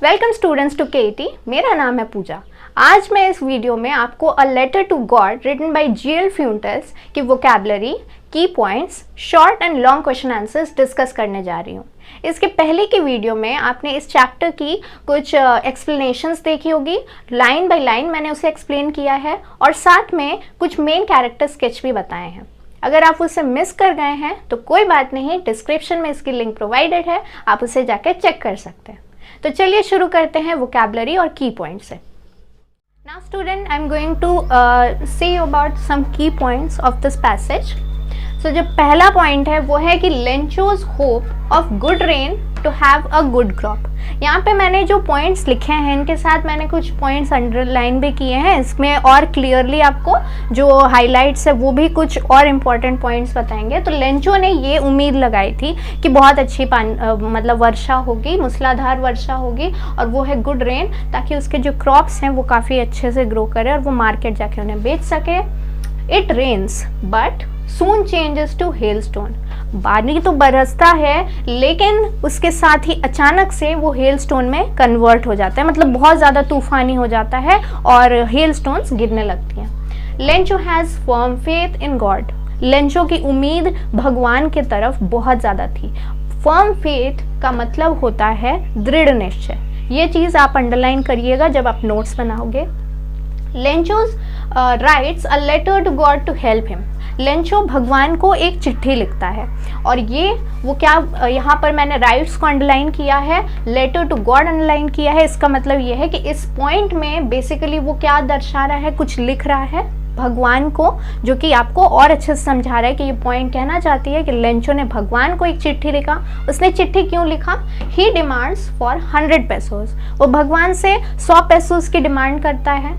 Welcome students to केटी। मेरा नाम है पूजा। आज मैं इस वीडियो में आपको a letter to God written by G L Fuentes की वोकैबुलरी, की points, short and long question answers discuss करने जा रही हूँ। इसके पहले की वीडियो में आपने इस चैप्टर की कुछ एक्सप्लेनेशंस देखी होगी। लाइन बाय लाइन मैंने उसे एक्सप्लेन किया है और साथ में कुछ मेन कैरेक्टर स्केच भी बताए हैं। अगर आप उसे मिस कर गए हैं तो कोई बात नहीं, डिस्क्रिप्शन में इसकी लिंक प्रोवाइडेड है, आप उसे जाकर चेक कर सकते हैं। तो चलिए शुरू करते हैं वोकैबुलरी और की पॉइंट से। Now student, I am going to say about some key points of this passage. So जो पहला पॉइंट है वो है कि Lencho's hope of good rain to have a good crop. यहाँ पे मैंने जो पॉइंट्स लिखे हैं इनके साथ मैंने कुछ पॉइंट्स अंडरलाइन भी किए हैं। इसमें और क्लियरली आपको जो हाइलाइट्स है वो भी कुछ और इम्पॉर्टेंट पॉइंट्स बताएंगे। तो लेंचो ने ये उम्मीद लगाई थी कि बहुत अच्छी मतलब वर्षा होगी, मूसलाधार वर्षा होगी और वो है गुड रेन, ताकि उसके जो क्रॉप्स हैं वो काफ़ी अच्छे से ग्रो करें और वो मार्केट जाके उन्हें बेच सके। It rains but soon changes to hailstone. पानी तो बरसता है लेकिन उसके साथ ही अचानक से वो हेलस्टोन में कन्वर्ट हो जाता है, मतलब बहुत ज़्यादा तूफानी हो जाता है और हेलस्टोन्स गिरने लगती हैं। Lencho has firm faith in God. Lencho की उम्मीद भगवान के तरफ बहुत ज़्यादा थी। फर्म फेथ का मतलब होता है दृढ़ निश्चय। ये चीज़ आप अंडरलाइन करिएगा जब आप नोट्स बनाओगे। Lencho's writes a letter to God to help him. Lencho भगवान को एक चिट्ठी लिखता है और ये वो क्या, यहाँ पर मैंने राइट्स को अंडरलाइन किया है, लेटर टू गॉड अंडरलाइन किया है। इसका मतलब ये है कि इस पॉइंट में बेसिकली वो क्या दर्शा रहा है, कुछ लिख रहा है भगवान को, जो कि आपको और अच्छे से समझा रहा है कि ये पॉइंट कहना चाहती है कि लेंचो ने भगवान को एक चिट्ठी लिखा। उसने चिट्ठी क्यों लिखा? He demands for 100 pesos. वो भगवान से 100 पेसोस की डिमांड करता है।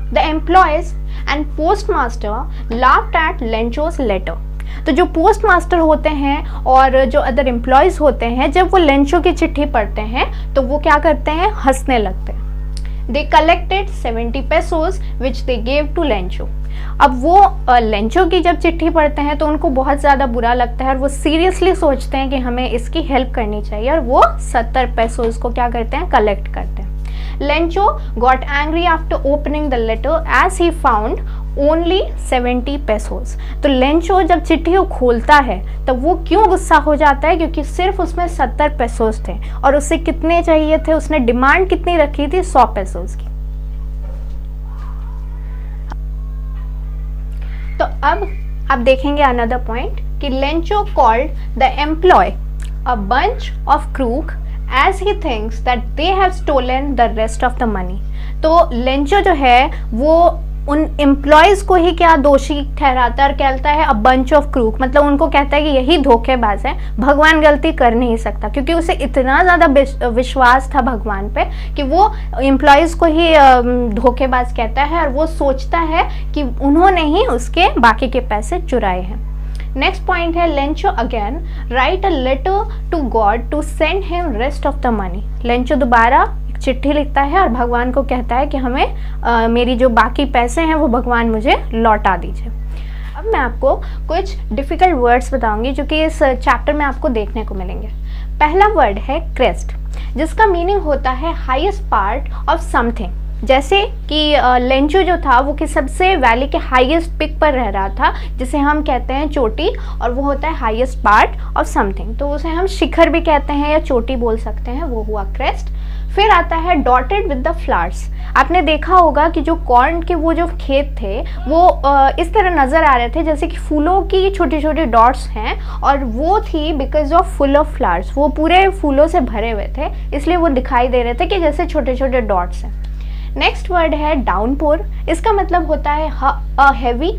The employees and postmaster laughed at Lencho's letter. तो जो पोस्टमास्टर होते हैं और जो अदर एम्प्लॉयज होते हैं, जब वो लेंचो की चिट्ठी पढ़ते हैं तो वो क्या करते हैं, हंसने लगते हैं। They collected 70 pesos which they gave to Lencho. अब वो लेंचो की जब चिट्ठी पढ़ते हैं तो उनको बहुत ज़्यादा बुरा लगता है और वो सीरियसली सोचते हैं कि हमें इसकी हेल्प करनी चाहिए और वो 70 पेसोस को क्या करते हैं, कलेक्ट करते हैं। Lencho got angry after opening the letter as he found only 70 pesos. तो लेंचो जब चिट्ठी को खोलता है तब वो क्यों गुस्सा हो जाता है? क्योंकि सिर्फ उसमें 70 पेसोस थे और उसे कितने चाहिए थे, उसने डिमांड कितनी रखी थी, 100 पेसोस की। तो अब आप देखेंगे अनदर पॉइंट कि Lencho called the employ a bunch of crook as he thinks that they have stolen the rest of the money. तो लेंचो जो है वो उन एम्प्लॉयज़ को ही क्या दोषी ठहराता है और कहता है अ बंच ऑफ क्रूक, मतलब उनको कहता है कि यही धोखेबाज है, भगवान गलती कर नहीं सकता, क्योंकि उसे इतना ज़्यादा विश्वास था भगवान पे कि वो एम्प्लॉयज़ को ही धोखेबाज कहता है और वो सोचता है कि उन्होंने ही उसके बाकी के पैसे चुराए हैं। नेक्स्ट पॉइंट है Lencho again write a letter to God to send him rest of the money. Lencho दोबारा एक चिट्ठी लिखता है और भगवान को कहता है कि हमें मेरी जो बाकी पैसे हैं वो भगवान मुझे लौटा दीजिए। अब मैं आपको कुछ डिफ़िकल्ट वर्ड्स बताऊंगी जो कि इस चैप्टर में आपको देखने को मिलेंगे। पहला वर्ड है क्रेस्ट, जिसका मीनिंग होता है हाईएस्ट पार्ट ऑफ समथिंग। जैसे कि लेंचो जो था वो कि सबसे वैली के हाईएस्ट पिक पर रह रहा था, जिसे हम कहते हैं चोटी, और वो होता है हाईएस्ट पार्ट ऑफ समथिंग, तो उसे हम शिखर भी कहते हैं या चोटी बोल सकते हैं, वो हुआ क्रेस्ट। फिर आता है डॉटेड विद द फ्लावर्स। आपने देखा होगा कि जो कॉर्न के वो जो खेत थे वो इस तरह नज़र आ रहे थे जैसे कि फूलों की छोटी छोटी डॉट्स हैं, और वो थी because of full of flowers, वो पूरे फूलों से भरे हुए थे, इसलिए वो दिखाई दे रहे थे कि जैसे छोटे छोटे डॉट्स हैं। नेक्स्ट वर्ड है डाउनपोर। इसका मतलब होता है अ हैवी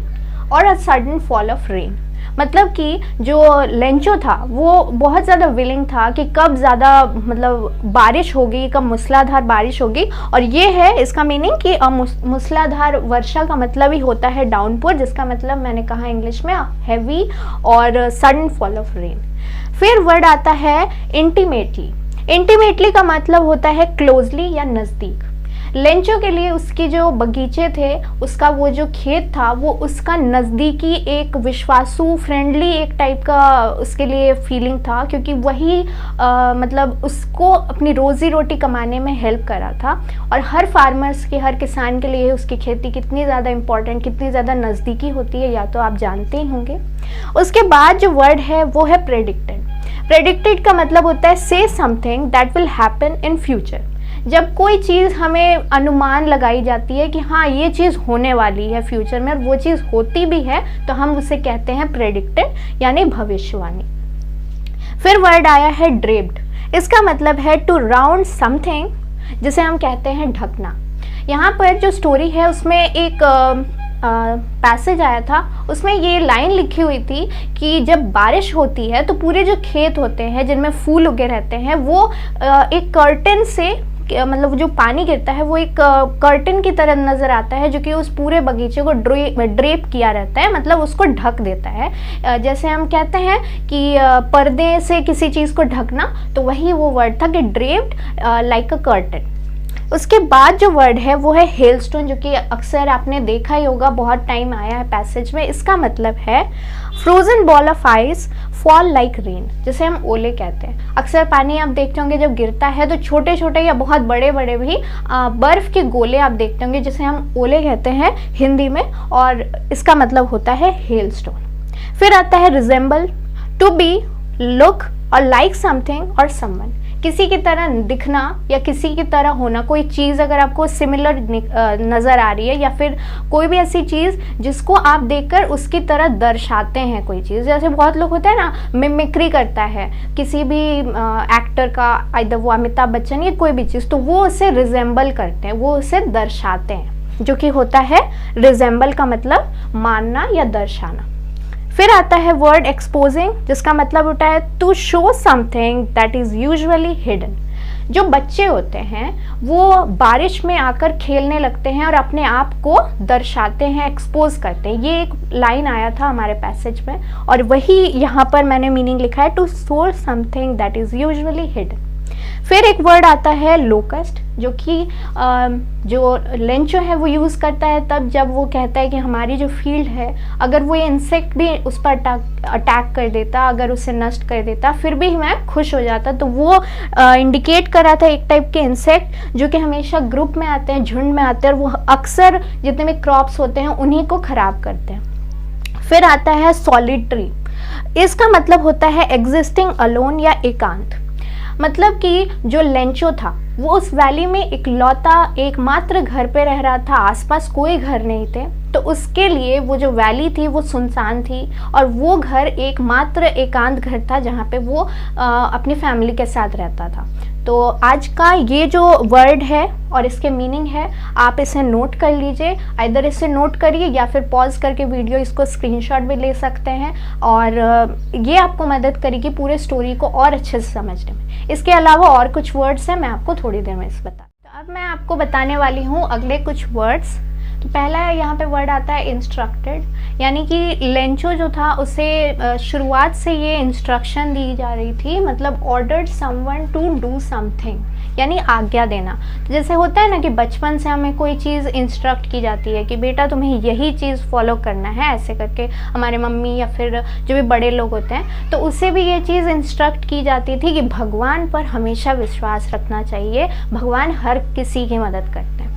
और a sudden fall of rain. मतलब कि जो लेंचो था वो बहुत ज़्यादा विलिंग था कि कब ज़्यादा मतलब बारिश होगी, कब मूसलाधार बारिश होगी, और ये है इसका मीनिंग कि मूसलाधार वर्षा का मतलब ही होता है डाउनपोर, जिसका मतलब मैंने कहा इंग्लिश में हैवी और सडन फॉल ऑफ रेन। फिर वर्ड आता है इंटीमेटली। इंटीमेटली का मतलब होता है क्लोजली या नज़दीक। लेंचो के लिए उसकी जो बगीचे थे, उसका वो जो खेत था, वो उसका नज़दीकी एक विश्वासु फ्रेंडली एक टाइप का उसके लिए फीलिंग था, क्योंकि वही मतलब उसको अपनी रोज़ी रोटी कमाने में हेल्प कर रहा था। और हर फार्मर्स के, हर किसान के लिए उसकी खेती कितनी ज़्यादा इम्पॉर्टेंट, कितनी ज़्यादा नज़दीकी होती है, या तो आप जानते ही होंगे। उसके बाद जो वर्ड है वो है प्रेडिक्टेड। प्रेडिक्टेड का मतलब होता है से something that will happen in future. जब कोई चीज़ हमें अनुमान लगाई जाती है कि हाँ ये चीज़ होने वाली है फ्यूचर में, और वो चीज़ होती भी है, तो हम उसे कहते हैं प्रेडिक्टेड, यानी भविष्यवाणी। फिर वर्ड आया है ड्रेप्ड। इसका मतलब है टू राउंड समथिंग, जिसे हम कहते हैं ढकना। यहाँ पर जो स्टोरी है उसमें एक पैसेज आया था, उसमें ये लाइन लिखी हुई थी कि जब बारिश होती है तो पूरे जो खेत होते हैं जिनमें फूल उगे रहते हैं, वो एक कर्टन से, मतलब जो पानी गिरता है वो एक कर्टन की तरह नज़र आता है, जो कि उस पूरे बगीचे को ड्रेप किया रहता है, मतलब उसको ढक देता है। जैसे हम कहते हैं कि पर्दे से किसी चीज़ को ढकना, तो वही वो वर्ड था कि ड्रेप्ड लाइक अ कर्टन। उसके बाद जो वर्ड है वो है हेलस्टोन, जो कि अक्सर आपने देखा ही होगा, बहुत टाइम आया है पैसेज में। इसका मतलब है frozen ball of ice fall like rain, जिसे हम ओले कहते हैं। अक्सर पानी आप देखते होंगे जब गिरता है तो छोटे छोटे या बहुत बड़े बड़े भी बर्फ के गोले आप देखते होंगे, जिसे हम ओले कहते हैं हिंदी में, और इसका मतलब होता है हेलस्टोन। फिर आता है रिजेंबल, टू बी, लुक और लाइक समथिंग और समवन। किसी की तरह दिखना या किसी की तरह होना, कोई चीज़ अगर आपको सिमिलर नज़र आ रही है, या फिर कोई भी ऐसी चीज़ जिसको आप देखकर उसकी तरह दर्शाते हैं कोई चीज़। जैसे बहुत लोग होते हैं ना, मिमिक्री करता है किसी भी एक्टर का, आइदर वो अमिताभ बच्चन या कोई भी चीज़, तो वो उसे रिजेंबल करते हैं, वो उसे दर्शाते हैं, जो कि होता है रिजेंबल का मतलब मानना या दर्शाना। फिर आता है वर्ड एक्सपोजिंग, जिसका मतलब होता है to show something that is usually hidden. जो बच्चे होते हैं वो बारिश में आकर खेलने लगते हैं और अपने आप को दर्शाते हैं, एक्सपोज करते हैं। ये एक लाइन आया था हमारे पैसेज में, और वही यहाँ पर मैंने मीनिंग लिखा है, to show something that is usually hidden. फिर एक वर्ड आता है लोकस्ट, जो कि जो लेंचो है वो यूज़ करता है तब जब वो कहता है कि हमारी जो फील्ड है, अगर वो ये इंसेक्ट भी उस पर अटैक कर देता, अगर उसे नष्ट कर देता, फिर भी मैं खुश हो जाता। तो वो इंडिकेट कर रहा था एक टाइप के इंसेक्ट जो कि हमेशा ग्रुप में आते हैं, झुंड में आते हैं, और वो अक्सर जितने भी क्रॉप्स होते हैं उन्हीं को ख़राब करते हैं। फिर आता है सॉलिटरी। इसका मतलब होता है एग्जिस्टिंग अलोन या एकांत। मतलब कि जो लेंचो था वो उस वैली में इकलौता एकमात्र घर पे रह रहा था, आसपास कोई घर नहीं थे, तो उसके लिए वो जो वैली थी वो सुनसान थी, और वो घर एकमात्र एकांत घर था जहाँ पे वो अपनी फैमिली के साथ रहता था। तो आज का ये जो वर्ड है और इसके मीनिंग है, आप इसे नोट कर लीजिए, आइदर इसे नोट करिए या फिर पॉज करके वीडियो इसको स्क्रीनशॉट भी ले सकते हैं, और ये आपको मदद करेगी पूरे स्टोरी को और अच्छे से समझने में। इसके अलावा और कुछ वर्ड्स हैं, मैं आपको थोड़ी देर में इस बता। तो अब मैं आपको बताने वाली हूँ अगले कुछ वर्ड्स। तो पहला है यहाँ पे वर्ड आता है इंस्ट्रक्टेड, यानी कि लेंचो जो था उसे शुरुआत से ये इंस्ट्रक्शन दी जा रही थी, मतलब ordered someone to do something, यानी आज्ञा देना। तो जैसे होता है ना कि बचपन से हमें कोई चीज़ इंस्ट्रक्ट की जाती है कि बेटा तुम्हें यही चीज़ फॉलो करना है, ऐसे करके हमारे मम्मी या फिर जो भी बड़े लोग होते हैं, तो उससे भी ये चीज़ इंस्ट्रक्ट की जाती थी कि भगवान पर हमेशा विश्वास रखना चाहिए, भगवान हर किसी की मदद करते हैं।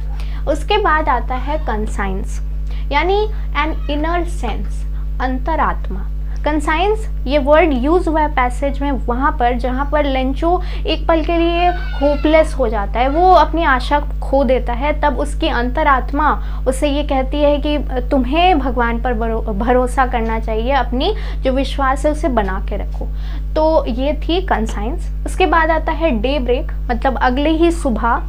उसके बाद आता है कंसाइंस, यानी एन इनर सेंस, अंतरात्मा। कंसाइंस ये वर्ड यूज़ हुआ है पैसेज में वहाँ पर जहाँ पर लेंचो एक पल के लिए होपलेस हो जाता है, वो अपनी आशा खो देता है, तब उसकी अंतरात्मा उसे ये कहती है कि तुम्हें भगवान पर भरोसा करना चाहिए, अपनी जो विश्वास है उसे बना के रखो। तो ये थी कंसाइंस। उसके बाद आता है डे ब्रेक, मतलब अगले ही सुबह,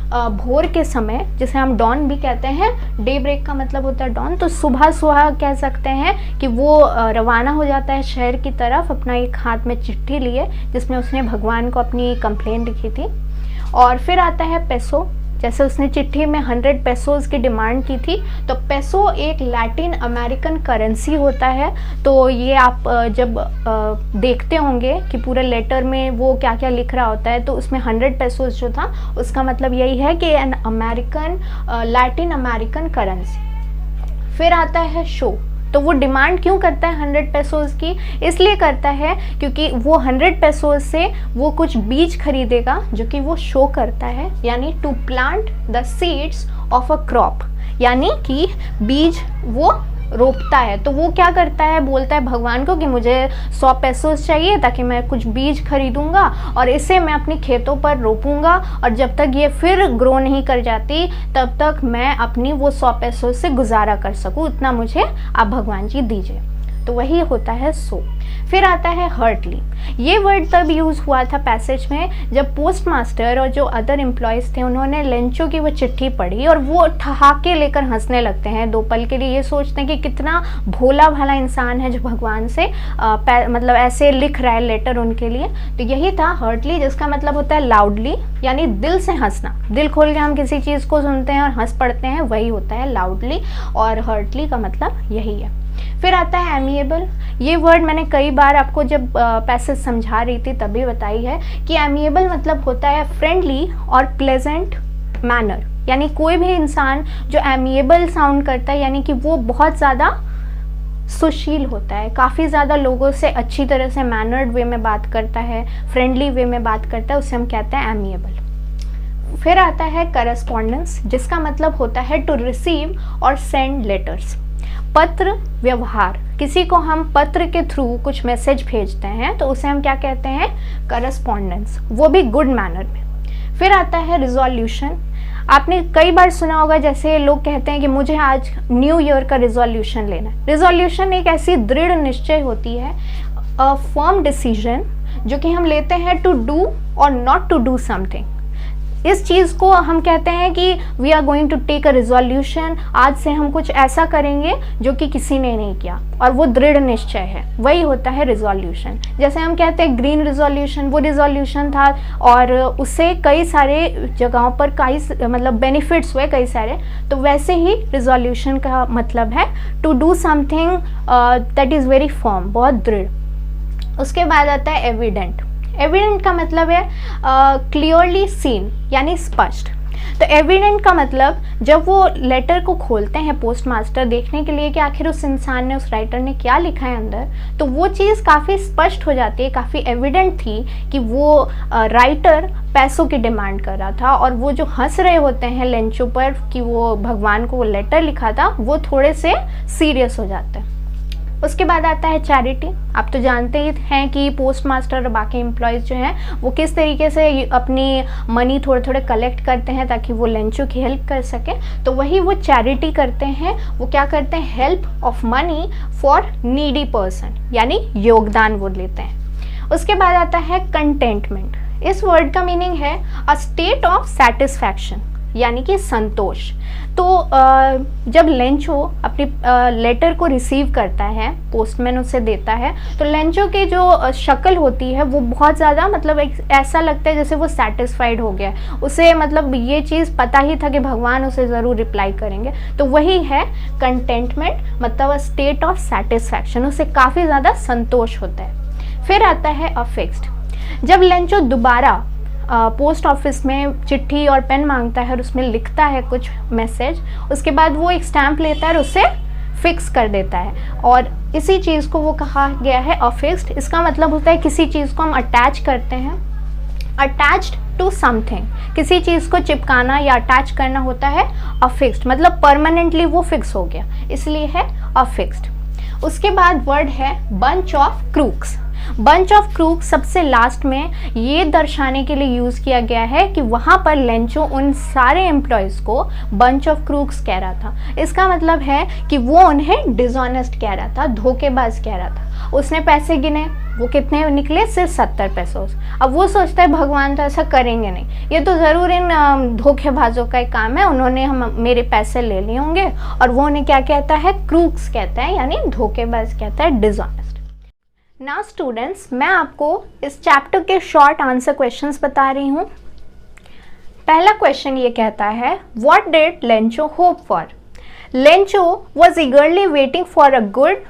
भोर के समय, जिसे हम डॉन भी कहते हैं। डे ब्रेक का मतलब होता है डॉन, तो सुबह सुबह कह सकते हैं कि वो रवाना हो जाता है शहर की तरफ, अपना एक हाथ में चिट्ठी लिए जिसमें उसने भगवान को अपनी कंप्लेंट लिखी थी। और फिर आता है पेसो। जैसे उसने चिट्ठी में 100 पेसोज की डिमांड की थी। तो पेसो एक लैटिन अमेरिकन करेंसी होता है। तो ये आप जब देखते होंगे कि पूरे लेटर में वो क्या क्या लिख रहा होता है, तो उसमें 100 पेसोज जो था उसका मतलब यही है कि an American Latin American currency. फिर आता है शो। तो वो डिमांड क्यों करता है 100 पेसोज की? इसलिए करता है क्योंकि वो 100 पेसोज से वो कुछ बीज खरीदेगा जो कि वो शो करता है, यानी to plant the seeds of a crop, यानी कि बीज वो रोपता है। तो वो क्या करता है, बोलता है भगवान को कि मुझे 100 पेसोज चाहिए ताकि मैं कुछ बीज खरीदूंगा और इसे मैं अपने खेतों पर रोपूंगा, और जब तक ये फिर ग्रो नहीं कर जाती तब तक मैं अपनी वो 100 पेसोज से गुजारा कर सकूं, इतना मुझे आप भगवान जी दीजिए। तो वही होता है सो। फिर आता है हर्टली। ये वर्ड तब यूज़ हुआ था पैसेज में जब पोस्टमास्टर और जो अदर एम्प्लॉयज़ थे उन्होंने लेंचो की वो चिट्ठी पढ़ी और वो ठहाके लेकर हंसने लगते हैं। 2 पल के लिए ये सोचते हैं कि कितना भोला भाला इंसान है जो भगवान से मतलब ऐसे लिख रहा है लेटर उनके लिए। तो यही था हर्टली, जिसका मतलब होता है लाउडली, यानी दिल से हंसना। दिल खोल के हम किसी चीज़ को सुनते हैं और हंस पड़ते हैं, वही होता है लाउडली, और हर्टली का मतलब यही है। फिर आता है एमिएबल। ये वर्ड मैंने कई बार आपको जब पैसेज समझा रही थी तभी बताई है कि एमिएबल मतलब होता है फ्रेंडली और प्लेजेंट मैनर, यानी कोई भी इंसान जो एमिएबल साउंड करता है यानी कि वो बहुत ज़्यादा सुशील होता है, काफ़ी ज़्यादा लोगों से अच्छी तरह से मैनर्ड वे में बात करता है, फ्रेंडली वे में बात करता है, उसे हम कहते हैं एमिएबल। फिर आता है करस्पॉन्डेंस, जिसका मतलब होता है टू रिसीव और सेंड लेटर्स। पत्र व्यवहार, किसी को हम पत्र के थ्रू कुछ मैसेज भेजते हैं तो उसे हम क्या कहते हैं, करस्पॉन्डेंस, वो भी गुड मैनर में। फिर आता है रिजोल्यूशन। आपने कई बार सुना होगा, जैसे लोग कहते हैं कि मुझे आज न्यू ईयर का रिजोल्यूशन लेना है। रिजोल्यूशन एक ऐसी दृढ़ निश्चय होती है, अ फर्म डिसीजन जो कि हम लेते हैं टू डू और नॉट टू डू समथिंग। इस चीज़ को हम कहते हैं कि we are going to take a resolution, आज से हम कुछ ऐसा करेंगे जो कि किसी ने नहीं किया, और वो दृढ़ निश्चय है, वही होता है रिजोल्यूशन। जैसे हम कहते हैं ग्रीन रिजोल्यूशन, वो रिजोल्यूशन था और उससे कई सारे जगहों पर कई मतलब बेनिफिट्स हुए कई सारे, तो वैसे ही रिजोल्यूशन का मतलब है to do something that is very firm, बहुत दृढ़। उसके बाद आता है एविडेंट। एविडेंट का मतलब है क्लियरली सीन, यानी स्पष्ट। तो एविडेंट का मतलब जब वो लेटर को खोलते हैं पोस्टमास्टर देखने के लिए कि आखिर उस इंसान ने, उस राइटर ने क्या लिखा है अंदर, तो वो चीज़ काफ़ी स्पष्ट हो जाती है, काफ़ी एविडेंट थी कि वो राइटर पैसों की डिमांड कर रहा था, और वो जो हंस रहे होते हैं लेंचो पर कि वो भगवान को वो लेटर लिखा था, वो थोड़े से सीरियस हो जाते हैं। उसके बाद आता है चैरिटी। आप तो जानते ही हैं कि पोस्टमास्टर और बाकी एम्प्लॉयज़ जो हैं वो किस तरीके से अपनी मनी थोड़े थोड़े कलेक्ट करते हैं ताकि वो लेंचो की हेल्प कर सकें। तो वही वो चैरिटी करते हैं। वो क्या करते हैं, help of money for needy person, यानी योगदान वो लेते हैं। उसके बाद आता है कंटेंटमेंट। इस वर्ड का मीनिंग है अ स्टेट ऑफ सेटिस्फैक्शन, यानी कि संतोष। तो जब लेंचो अपनी लेटर को रिसीव करता है, पोस्टमैन उसे देता है, तो लेंचो की जो शक्ल होती है वो बहुत ज़्यादा मतलब ऐसा लगता है जैसे वो सेटिस्फाइड हो गया, उसे मतलब ये चीज़ पता ही था कि भगवान उसे ज़रूर रिप्लाई करेंगे। तो वही है कंटेंटमेंट, मतलब अ स्टेट ऑफ सेटिस्फैक्शन, उसे काफ़ी ज़्यादा संतोष होता है। फिर आता है अफिक्स्ड। जब लेंचो दोबारा पोस्ट ऑफिस में चिट्ठी और पेन मांगता है और उसमें लिखता है कुछ मैसेज, उसके बाद वो एक स्टैम्प लेता है और उसे फिक्स कर देता है, और इसी चीज़ को वो कहा गया है अफिक्स्ड। इसका मतलब होता है किसी चीज़ को हम अटैच करते हैं, अटैच्ड टू समथिंग, किसी चीज़ को चिपकाना या अटैच करना होता है अफिक्स्ड, मतलब परमानेंटली वो फिक्स हो गया, इसलिए है अफिक्स्ड। उसके बाद वर्ड है bunch of crooks. Bunch of crook सबसे लास्ट में ये दर्शाने के लिए यूज़ किया गया है कि वहाँ पर लेंचो उन सारे एम्प्लॉयज़ को बंच ऑफ क्रूक्स कह रहा था। इसका मतलब है कि वो उन्हें डिसऑनेस्ट कह रहा था, धोखेबाज कह रहा था। उसने पैसे गिने, वो कितने निकले, सिर्फ 70 पैसे। अब वो सोचता है भगवान तो ऐसा करेंगे नहीं, ये तो ज़रूर इन धोखेबाजों का एक काम है, उन्होंने हम मेरे पैसे ले लिए होंगे, और वो उन्हें क्या कहता है, क्रूक्स कहता है, यानी धोखेबाज कहता है, डिसऑनेस्ट। नाउ स्टूडेंट्स, मैं आपको इस चैप्टर के शॉर्ट आंसर क्वेश्चंस बता रही हूँ। पहला क्वेश्चन ये कहता है what did Lencho hope for. Lencho was eagerly waiting for a good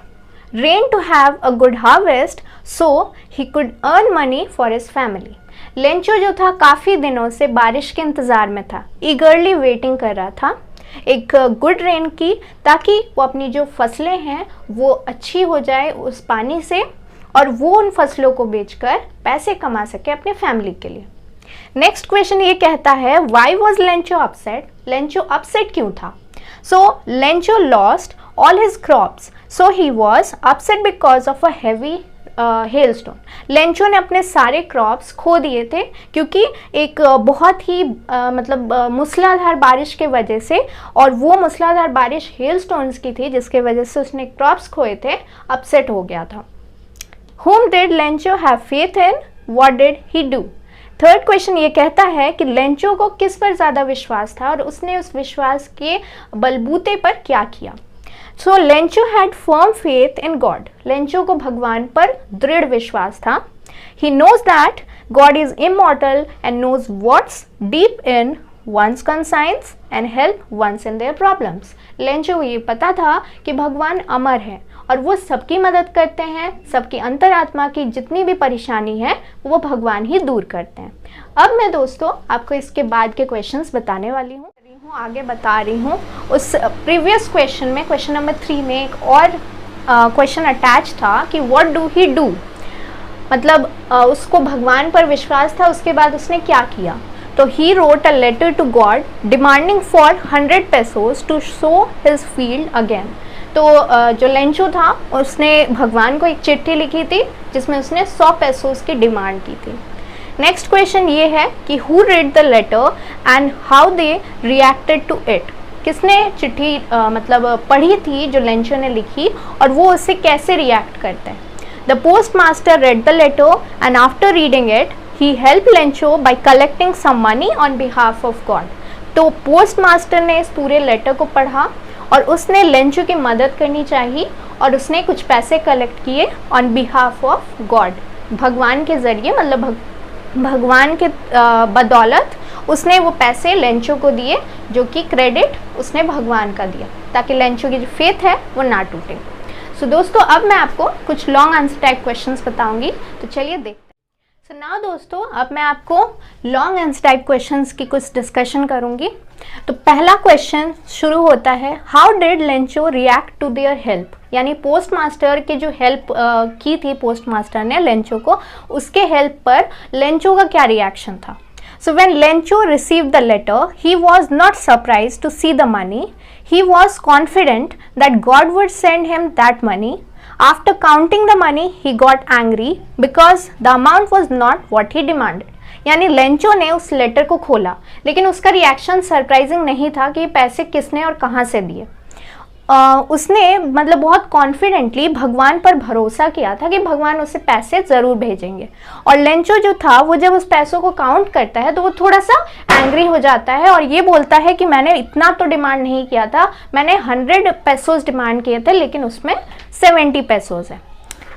rain to have a good harvest so he could earn money for his family. Lencho जो था काफ़ी दिनों से बारिश के इंतज़ार में था, ईगरली वेटिंग कर रहा था एक गुड रेन की, ताकि वो अपनी जो फसलें हैं वो अच्छी हो जाए उस पानी से और वो उन फसलों को बेचकर पैसे कमा सके अपने फैमिली के लिए। नेक्स्ट क्वेश्चन ये कहता है why was Lencho upset. Lencho upset क्यों था। So Lencho lost all his crops so he was upset because of a heavy hailstone. Lencho ने अपने सारे क्रॉप्स खो दिए थे क्योंकि एक बहुत ही मूसलाधार बारिश के वजह से, और वो मूसलाधार बारिश हेलस्टोन्स की थी जिसके वजह से उसने क्रॉप्स खोए थे, अपसेट हो गया था। Whom did Lencho have faith in, what did he do। Third question ये कहता है कि लेंचो को किस पर ज़्यादा विश्वास था और उसने उस विश्वास के बलबूते पर क्या किया। So Lencho had firm faith in God. Lencho को भगवान पर दृढ़ विश्वास था। He knows that God is immortal and knows what's deep in one's conscience and help ones in their problems. Lencho को ये पता था कि भगवान अमर है और वो सबकी मदद करते हैं, सबकी अंतरात्मा की जितनी भी परेशानी है वो भगवान ही दूर करते हैं। अब मैं दोस्तों आपको इसके बाद के क्वेश्चंस बताने वाली हूँ, आगे बता रही हूँ। उस प्रीवियस क्वेश्चन में, क्वेश्चन नंबर 3 में एक और क्वेश्चन अटैच था कि व्हाट डू ही डू, मतलब उसको भगवान पर विश्वास था, उसके बाद उसने क्या किया। तो he wrote a letter to God demanding for 100 pesos to sow his field again. तो जो लेंचो था उसने भगवान को एक चिट्ठी लिखी थी जिसमें उसने 100 pesos की डिमांड की थी। नेक्स्ट क्वेश्चन ये है कि who read the letter and how they reacted to it. किसने चिट्ठी पढ़ी थी जो लेंचो ने लिखी और वो उससे कैसे रिएक्ट करते हैं। The post master read the letter and after reading it he helped Lencho by collecting some money on behalf of God। तो पोस्ट मास्टर ने इस पूरे लेटर को पढ़ा और उसने लेंचो की मदद करनी चाहिए और उसने कुछ पैसे कलेक्ट किए ऑन बिहाफ ऑफ गॉड, भगवान के ज़रिए, मतलब भगवान के बदौलत उसने वो पैसे लेंचो को दिए, जो कि क्रेडिट उसने भगवान का दिया ताकि लेंचो की जो फेथ है वो ना टूटे। सो दोस्तों अब मैं आपको कुछ लॉन्ग आंसर टाइप क्वेश्चंस बताऊंगी, तो चलिए देखते हैं। सो नाउ दोस्तों अब मैं आपको लॉन्ग आंसर टाइप क्वेश्चंस की कुछ डिस्कशन करूंगी। तो पहला क्वेश्चन शुरू होता है how did Lencho react to their help, यानी पोस्ट मास्टर की जो हेल्प की थी पोस्ट मास्टर ने लेंचो को, उसके हेल्प पर लेंचो का क्या रिएक्शन था। So when Lencho received the letter he was not surprised to see the money, he was confident that God would send him that money. After counting the money, he got angry because the amount was not what he demanded। यानी Lencho ने उस letter को खोला लेकिन उसका reaction surprising नहीं था कि ये पैसे किसने और कहाँ से दिए। उसने बहुत कॉन्फिडेंटली भगवान पर भरोसा किया था कि भगवान उसे पैसे ज़रूर भेजेंगे। और लेंचो जो था वो जब उस पैसों को काउंट करता है तो वो थोड़ा सा एंग्री हो जाता है और ये बोलता है कि मैंने इतना तो डिमांड नहीं किया था, मैंने 100 pesos डिमांड किए थे लेकिन उसमें 70 pesos है।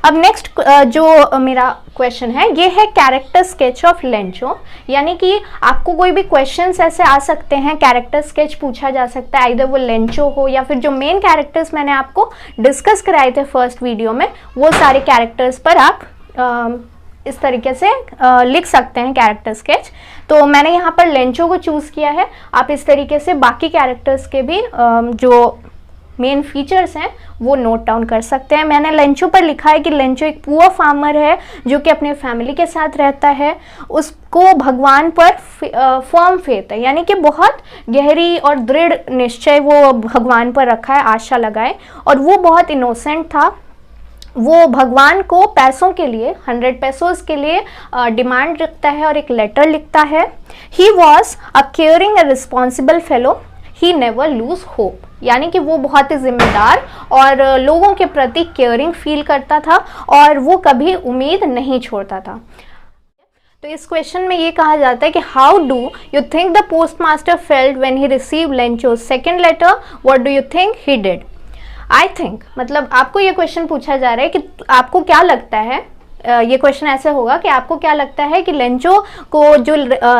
अब नेक्स्ट जो मेरा क्वेश्चन है ये है कैरेक्टर स्केच ऑफ लेंचो, यानी कि आपको कोई भी क्वेश्चंस ऐसे आ सकते हैं, कैरेक्टर स्केच पूछा जा सकता है, आइदर वो लेंचो हो या फिर जो मेन कैरेक्टर्स मैंने आपको डिस्कस कराए थे फर्स्ट वीडियो में, वो सारे कैरेक्टर्स पर आप इस तरीके से लिख सकते हैं कैरेक्टर स्केच। तो मैंने यहाँ पर लेंचो को चूज़ किया है, आप इस तरीके से बाकी कैरेक्टर्स के भी जो मेन फीचर्स हैं वो नोट डाउन कर सकते हैं। मैंने लेंचो पर लिखा है कि लेंचो एक पुअर फार्मर है जो कि अपने फैमिली के साथ रहता है, उसको भगवान पर फर्म फेथ है, यानी कि बहुत गहरी और दृढ़ निश्चय वो भगवान पर रखा है, आशा लगाए, और वो बहुत इनोसेंट था। वो भगवान को पैसों के लिए 100 pesos के लिए डिमांड रखता है और एक लेटर लिखता है। He was a caring A responsible fellow, he never lose hope, यानी कि वो बहुत ही जिम्मेदार और लोगों के प्रति केयरिंग फील करता था और वो कभी उम्मीद नहीं छोड़ता था। तो इस क्वेश्चन में ये कहा जाता है कि how do you think the post master felt when he received Lencho's second letter, what do you think he did. I think आपको ये क्वेश्चन पूछा जा रहा है कि आपको क्या लगता है ये क्वेश्चन ऐसे होगा कि आपको क्या लगता है कि लेंचो को जो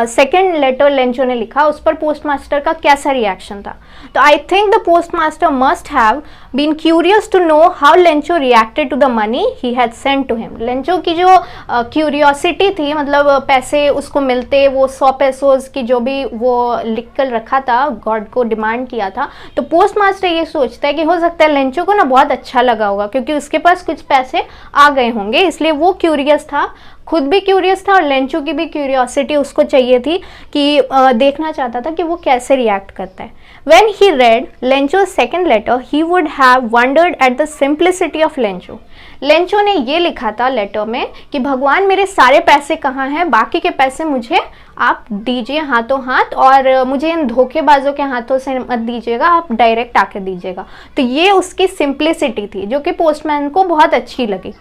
सेकंड लेटर लेंचो ने लिखा उस पर पोस्ट मास्टर का कैसा रिएक्शन था। तो I think the post master must have been curious to know how Lencho reacted to the money he had sent to him. Lencho की जो क्यूरियोसिटी थी, मतलब पैसे उसको मिलते, वो 100 पेसोज की जो भी वो लिख कर रखा था, गॉड को डिमांड किया था, तो पोस्ट मास्टर ये सोचता है कि हो सकता है लेंचो को ना बहुत अच्छा लगा होगा क्योंकि उसके पास कुछ पैसे आ गए होंगे, इसलिए वो क्यूरियस था, खुद भी क्यूरियस था और लेंचो की भी क्यूरियोसिटी उसको चाहिए थी कि देखना चाहता था कि वो कैसे रिएक्ट करता है। When he read Lencho's second letter, he would have wondered at the simplicity of Lencho. Lencho ने ये लिखा था लेटर में कि भगवान मेरे सारे पैसे कहाँ हैं, बाकी के पैसे मुझे आप दीजिए हाथों हाथ, और मुझे इन धोखेबाजों के हाथों से मत दीजिएगा, आप डायरेक्ट आके दीजिएगा। तो ये उसकी सिंप्लिसिटी थी जो कि पोस्टमैन को बहुत अच्छी लगी।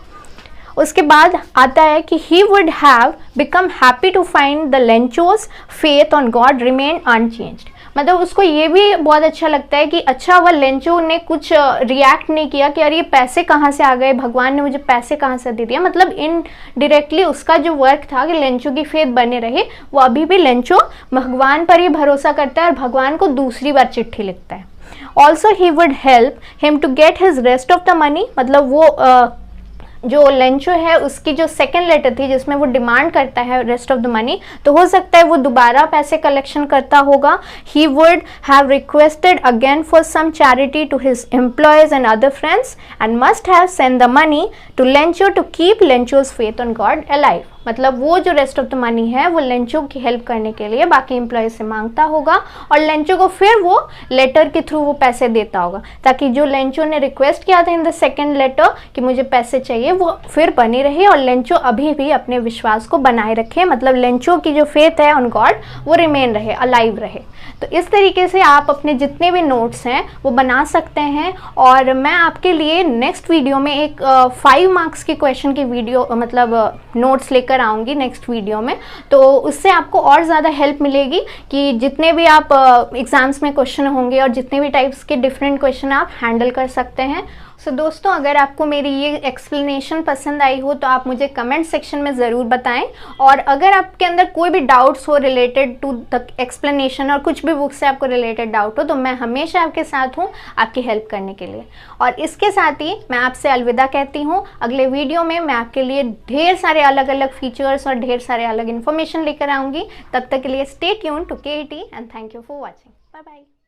उसके बाद आता है कि he would have become happy to find the Lencho's faith on God remained unchanged। मतलब उसको ये भी बहुत अच्छा लगता है कि अच्छा वह लेंचो ने कुछ रिएक्ट नहीं किया कि अरे ये पैसे कहाँ से आ गए, भगवान ने मुझे पैसे कहाँ से दे दिया। मतलब इनडायरेक्टली उसका जो वर्क था कि लेंचो की फेथ बने रहे, वो अभी भी लेंचो भगवान पर ही भरोसा करता है और भगवान को दूसरी बार चिट्ठी लिखता है। Also he would help him to get his rest of the money. मतलब वो जो लेंचो है उसकी जो सेकेंड लेटर थी जिसमें वो डिमांड करता है रेस्ट ऑफ द मनी, तो हो सकता है वो दोबारा पैसे कलेक्शन करता होगा। He would have requested again for some charity to his employees and other friends and must have send the money to Lencho to keep Lencho's faith on God alive. मतलब वो जो रेस्ट ऑफ द मनी है वो Lencho की help करने के लिए बाकी एम्प्लॉयज से मांगता होगा और लेंचो को फिर वो लेटर के थ्रू वो पैसे देता होगा, ताकि जो लेंचो ने रिक्वेस्ट किया था इन द सेकेंड लेटर कि मुझे पैसे चाहिए वो फिर बनी रहे और लेंचो अभी भी अपने विश्वास को बनाए रखे। मतलब लेंचो की जो फेथ है ऑन गॉड वो रिमेन रहे, अलाइव रहे। तो इस तरीके से आप अपने जितने भी नोट्स हैं वो बना सकते हैं। और मैं आपके लिए नेक्स्ट वीडियो में एक 5 मार्क्स की क्वेश्चन की वीडियो मतलब नोट्स लेकर आऊँगी नेक्स्ट वीडियो में, तो उससे आपको और ज़्यादा हेल्प मिलेगी कि जितने भी आप एग्ज़ाम्स में क्वेश्चन होंगे और जितने भी टाइप्स के डिफरेंट क्वेश्चन आप हैंडल कर सकते हैं। सो दोस्तों, अगर आपको मेरी ये एक्सप्लेनेशन पसंद आई हो तो आप मुझे कमेंट सेक्शन में ज़रूर बताएं, और अगर आपके अंदर कोई भी डाउट्स हो रिलेटेड टू द एक्सप्लेनेशन और कुछ भी बुक से आपको रिलेटेड डाउट हो तो मैं हमेशा आपके साथ हूँ आपकी हेल्प करने के लिए। और इसके साथ ही मैं आपसे अलविदा कहती हूँ। अगले वीडियो में मैं आपके लिए ढेर सारे अलग अलग फीचर्स और ढेर सारे अलग इन्फॉर्मेशन लेकर आऊँगी। तब तक के लिए stay tuned to KET and thank you for watching. Bye bye.